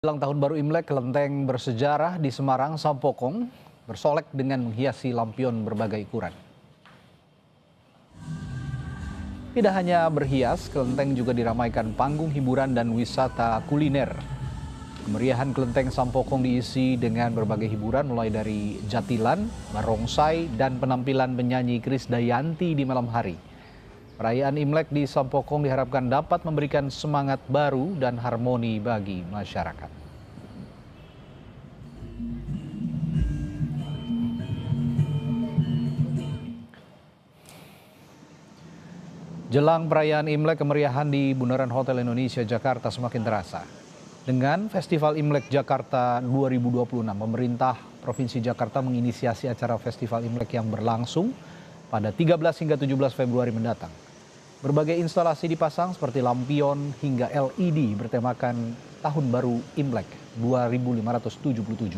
Jelang tahun baru Imlek, kelenteng bersejarah di Semarang, Sampokong, bersolek dengan menghiasi lampion berbagai ukuran. Tidak hanya berhias, kelenteng juga diramaikan panggung hiburan dan wisata kuliner. Kemeriahan kelenteng Sampokong diisi dengan berbagai hiburan mulai dari jatilan, barongsai, dan penampilan penyanyi Krisdayanti di malam hari. Perayaan Imlek di Sampokong diharapkan dapat memberikan semangat baru dan harmoni bagi masyarakat. Jelang perayaan Imlek, kemeriahan di Bundaran Hotel Indonesia Jakarta semakin terasa. Dengan Festival Imlek Jakarta 2026, pemerintah Provinsi Jakarta menginisiasi acara Festival Imlek yang berlangsung pada 13 hingga 17 Februari mendatang. Berbagai instalasi dipasang seperti lampion hingga LED bertemakan Tahun Baru Imlek 2577.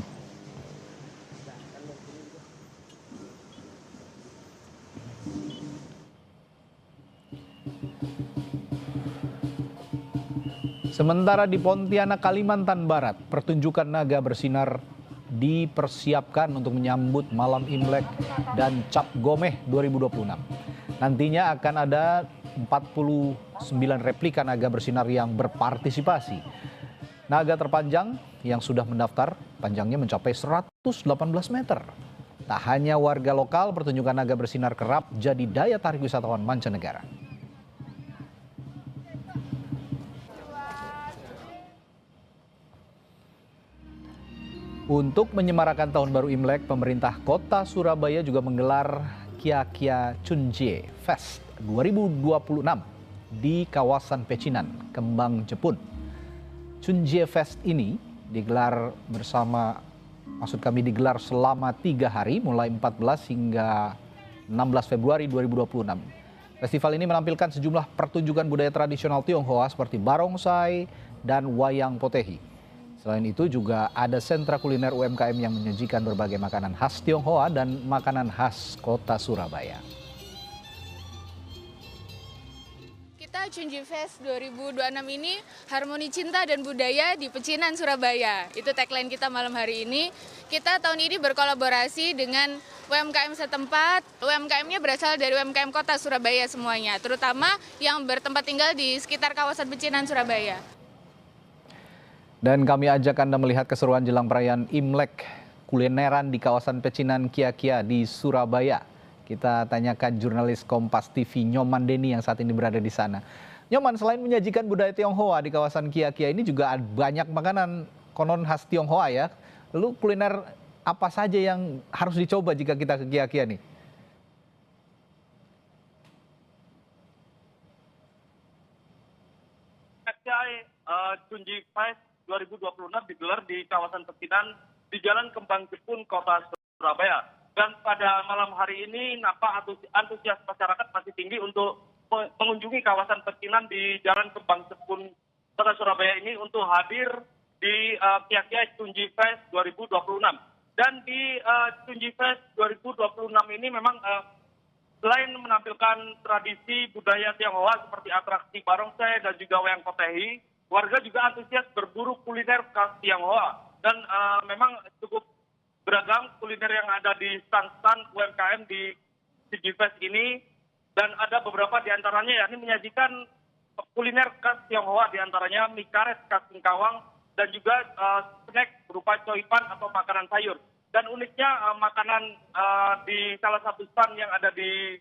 Sementara di Pontianak, Kalimantan Barat, pertunjukan naga bersinar dipersiapkan untuk menyambut malam Imlek dan Cap Gomeh 2026. Nantinya akan ada 49 replika naga bersinar yang berpartisipasi. Naga terpanjang yang sudah mendaftar, panjangnya mencapai 118 meter. Tak hanya warga lokal, pertunjukan naga bersinar kerap jadi daya tarik wisatawan mancanegara. Untuk menyemarakan Tahun Baru Imlek, pemerintah kota Surabaya juga menggelar Kia Chunjie Fest 2026 di kawasan Pecinan, Kembang Jepun. Chunjie Fest ini digelar digelar selama 3 hari, mulai 14 hingga 16 Februari 2026. Festival ini menampilkan sejumlah pertunjukan budaya tradisional Tionghoa seperti barongsai dan wayang potehi. Selain itu juga ada sentra kuliner UMKM yang menyajikan berbagai makanan khas Tionghoa dan makanan khas kota Surabaya. Kita Chunjie Fest 2026 ini harmoni cinta dan budaya di Pecinan, Surabaya. Itu tagline kita malam hari ini. Kita tahun ini berkolaborasi dengan UMKM setempat. UMKM-nya berasal dari UMKM kota Surabaya semuanya, terutama yang bertempat tinggal di sekitar kawasan Pecinan, Surabaya. Dan kami ajak Anda melihat keseruan jelang perayaan Imlek kulineran di kawasan Pecinan Kia di Surabaya. Kita tanyakan jurnalis Kompas TV Nyoman Deni yang saat ini berada di sana. Nyoman, selain menyajikan budaya Tionghoa di kawasan Kia ini juga ada banyak makanan konon khas Tionghoa ya. Lalu kuliner apa saja yang harus dicoba jika kita ke Kia nih? Chunjie Fest 2026 digelar di kawasan Pecinan di Jalan Kembang Jepun, Kota Surabaya. Dan pada malam hari ini nampak antusias masyarakat masih tinggi untuk mengunjungi kawasan Pecinan di Jalan Kembang Jepun, Kota Surabaya ini untuk hadir di Kia Chunjie Fest 2026. Dan di Chunjie Fest 2026 ini memang selain menampilkan tradisi budaya Tionghoa seperti atraksi barongsai dan juga wayang potehi, warga juga antusias berburu kuliner khas Tionghoa. Dan memang cukup beragam kuliner yang ada di stand-stand UMKM di Chunjie Fest ini. Dan ada beberapa di antaranya yakni menyajikan kuliner khas Tionghoa, di antaranya mie karet khas Singkawang dan juga snack berupa coipan atau makanan sayur. Dan uniknya makanan di salah satu stand yang ada di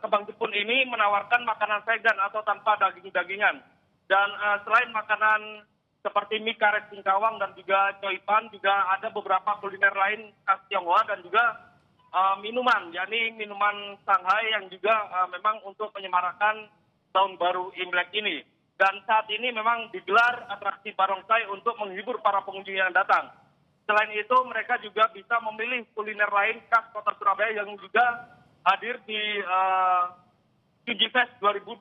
Kembang Jepun ini menawarkan makanan vegan atau tanpa daging-dagingan. Dan selain makanan seperti mie karet Singkawang dan juga coipan, juga ada beberapa kuliner lain khas Tionghoa dan juga minuman, yakni minuman Shanghai yang juga memang untuk menyemarakan Tahun Baru Imlek ini. Dan saat ini memang digelar atraksi barongsai untuk menghibur para pengunjung yang datang. Selain itu mereka juga bisa memilih kuliner lain khas kota Surabaya yang juga hadir di Chunjie Fest 2026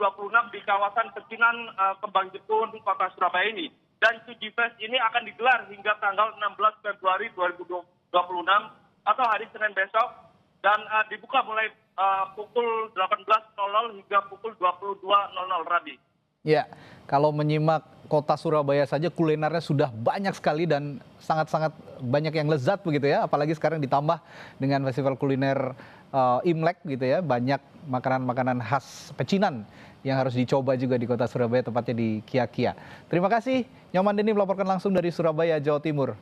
di kawasan Pecinan Kembang Jepun, Kota Surabaya ini. Dan Chunjie Fest ini akan digelar hingga tanggal 16 Februari 2026 atau hari Senin besok. Dan dibuka mulai pukul 18.00 hingga pukul 22.00 Rabi. Ya, kalau menyimak kota Surabaya saja kulinernya sudah banyak sekali dan sangat-sangat banyak yang lezat begitu ya. Apalagi sekarang ditambah dengan festival kuliner Imlek gitu ya. Banyak makanan-makanan khas pecinan yang harus dicoba juga di kota Surabaya, tepatnya di Kia-Kia. Terima kasih, Nyoman Deni melaporkan langsung dari Surabaya, Jawa Timur.